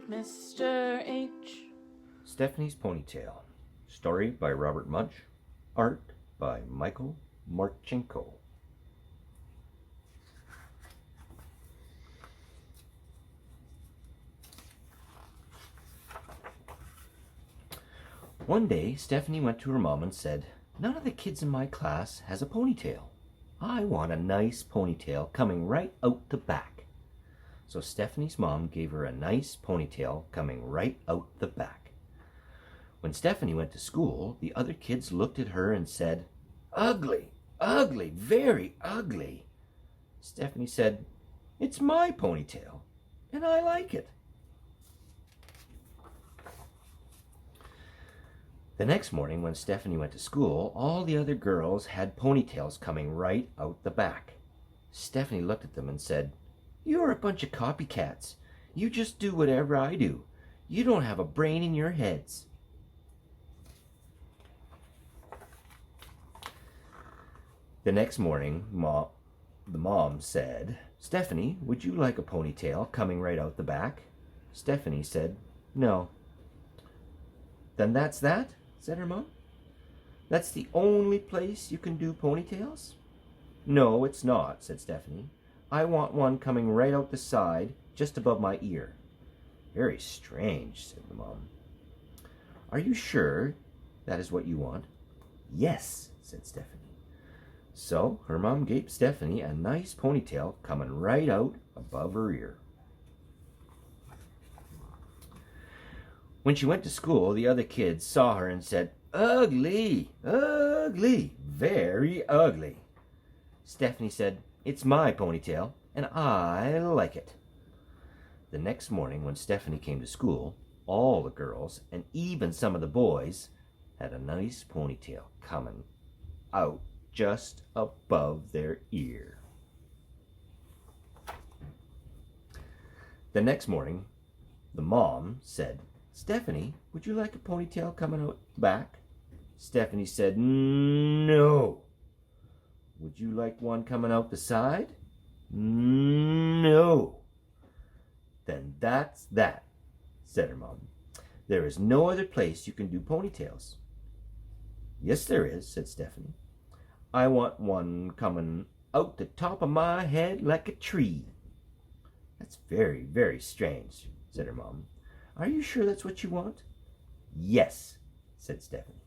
Mr. H. Stephanie's Ponytail. Story by Robert Munsch. Art by Michael Marchenko. One day, Stephanie went to her mom and said, "None of the kids in my class has a ponytail. I want a nice ponytail coming right out the back." So Stephanie's mom gave her a nice ponytail coming right out the back. When Stephanie went to school, the other kids looked at her and said, "Ugly, ugly, very ugly." Stephanie said, "It's my ponytail, and I like it." The next morning, when Stephanie went to school, all the other girls had ponytails coming right out the back. Stephanie looked at them and said, "You're a bunch of copycats. You just do whatever I do. You don't have a brain in your heads." The next morning, the mom said, "Stephanie, would you like a ponytail coming right out the back?" Stephanie said, "No." "Then that's that?" said her mom. "That's the only place you can do ponytails?" "No, it's not," said Stephanie. "I want one coming right out the side, just above my ear." "Very strange," said the mom. "Are you sure that is what you want?" "Yes," said Stephanie. So her mom gave Stephanie a nice ponytail coming right out above her ear. When she went to school, the other kids saw her and said, "Ugly, ugly, very ugly." Stephanie said, "It's my ponytail, and I like it." The next morning, when Stephanie came to school, all the girls, and even some of the boys, had a nice ponytail coming out just above their ear. The next morning, the mom said, "Stephanie, would you like a ponytail coming out the back?" Stephanie said, "No." "Would you like one coming out the side?" "No." "Then that's that," said her mom. "There is no other place you can do ponytails." "Yes, there is," said Stephanie. "I want one coming out the top of my head like a tree." "That's very, very strange," said her mom. "Are you sure that's what you want?" "Yes," said Stephanie.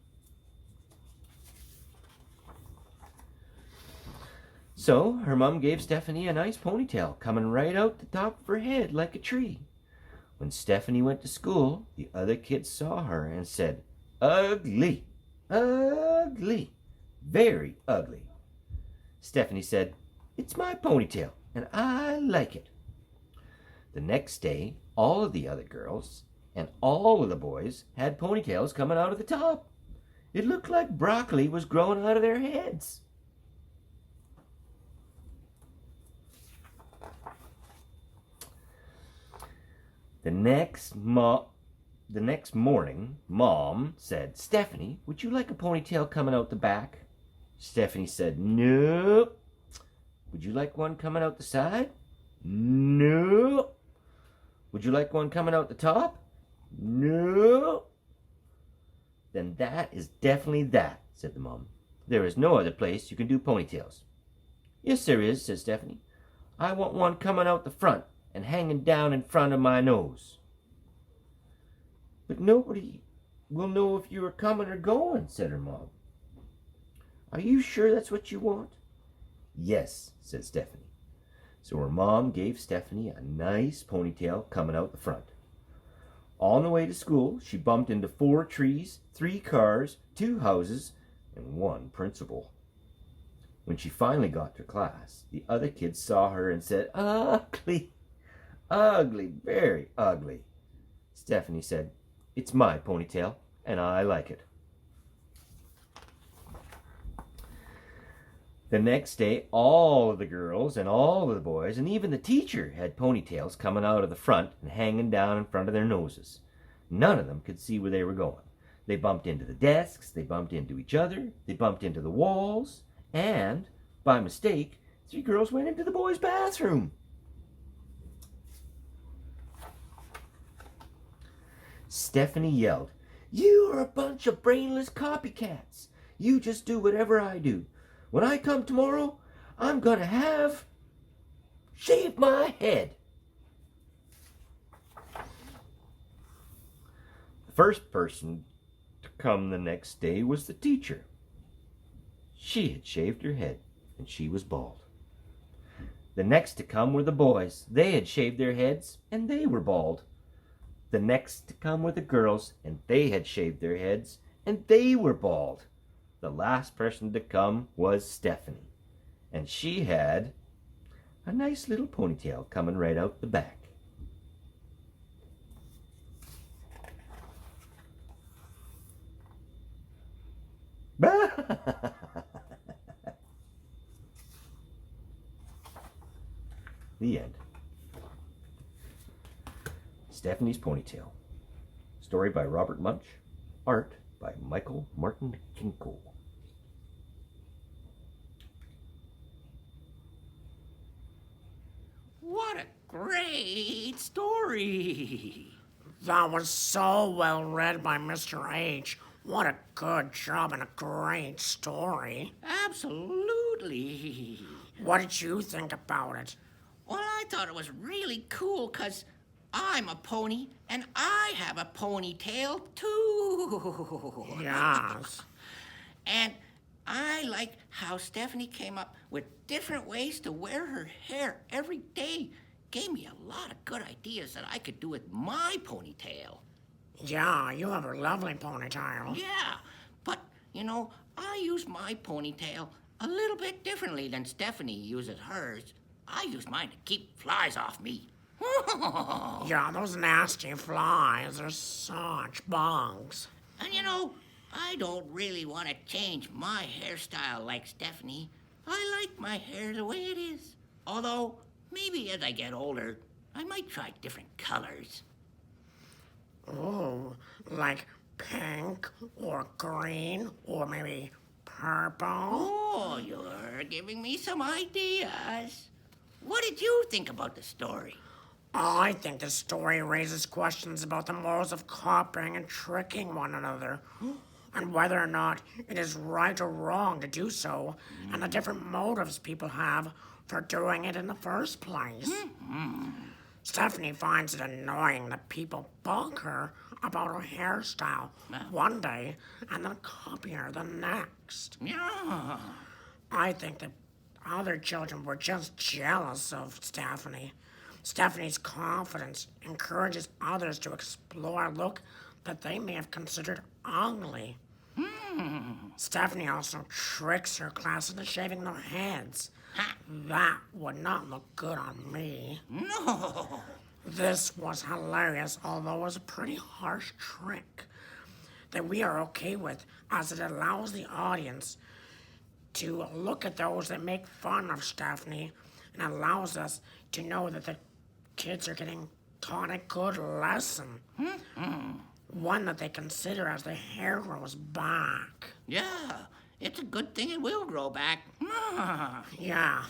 So her mom gave Stephanie a nice ponytail coming right out the top of her head like a tree. When Stephanie went to school, the other kids saw her and said, "Ugly, ugly, very ugly." Stephanie said, "It's my ponytail, and I like it." The next day, all of the other girls and all of the boys had ponytails coming out of the top. It looked like broccoli was growing out of their heads. The next morning, Mom said, "Stephanie, would you like a ponytail coming out the back?" Stephanie said, "No." "Would you like one coming out the side?" "No." "Would you like one coming out the top?" "No." "Then that is definitely that," said the mom. "There is no other place you can do ponytails." "Yes, there is," said Stephanie. "I want one coming out the front and hanging down in front of my nose." "But nobody will know if you are coming or going," said her mom. "Are you sure that's what you want?" "Yes," said Stephanie. So her mom gave Stephanie a nice ponytail coming out the front. On the way to school, she bumped into 4 trees, 3 cars, 2 houses, and 1 principal. When she finally got to class, the other kids saw her and said, "Ugly, ugly, very ugly." Stephanie said, "It's my ponytail, and I like it." The next day, all of the girls and all of the boys and even the teacher had ponytails coming out of the front and hanging down in front of their noses. None of them could see where they were going. They bumped into the desks, they bumped into each other, they bumped into the walls, and, by mistake, 3 girls went into the boys' bathroom. Stephanie yelled, "You are a bunch of brainless copycats. You just do whatever I do. When I come tomorrow, I'm gonna shave my head." The first person to come the next day was the teacher. She had shaved her head, and she was bald. The next to come were the boys. They had shaved their heads, and they were bald. The next to come were the girls, and they had shaved their heads, and they were bald. The last person to come was Stephanie, and she had a nice little ponytail coming right out the back. The end. Stephanie's Ponytail. Story by Robert Munsch. Art by Michael Martin Kinko. What a great story! That was so well read by Mr. H. What a good job and a great story. Absolutely. What did you think about it? Well, I thought it was really cool because I'm a pony and I have a ponytail too. Yes. And I like how Stephanie came up with different ways to wear her hair every day. Gave me a lot of good ideas that I could do with my ponytail. Yeah, you have a lovely ponytail. Yeah, but, I use my ponytail a little bit differently than Stephanie uses hers. I use mine to keep flies off me. Yeah, those nasty flies are such bugs. And I don't really want to change my hairstyle like Stephanie. I like my hair the way it is. Although, maybe as I get older, I might try different colors. Oh, like pink or green or maybe purple? Oh, you're giving me some ideas. What did you think about the story? I think the story raises questions about the morals of copying and tricking one another, and whether or not it is right or wrong to do so, and the different motives people have for doing it in the first place. Stephanie finds it annoying that people bug her about her hairstyle one day and then copy her the next. Yeah. I think that other children were just jealous of Stephanie. Stephanie's confidence encourages others to explore a look that they may have considered ugly. Stephanie also tricks her class into shaving their heads. That would not look good on me. No. This was hilarious, although it was a pretty harsh trick that we are okay with, as it allows the audience to look at those that make fun of Stephanie and allows us to know that the kids are getting taught a good lesson. One that they consider as their hair grows back. Yeah, it's a good thing it will grow back. Yeah,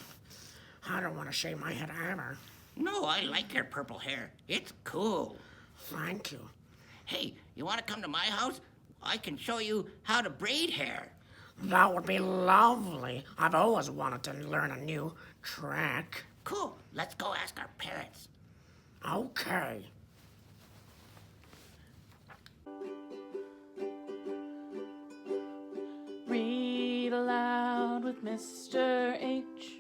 I don't want to shave my head ever. No, I like your purple hair. It's cool. Thank you. Hey, you want to come to my house? I can show you how to braid hair. That would be lovely. I've always wanted to learn a new trick. Cool. Let's go ask our parents. Okay. Read aloud with Mr. H.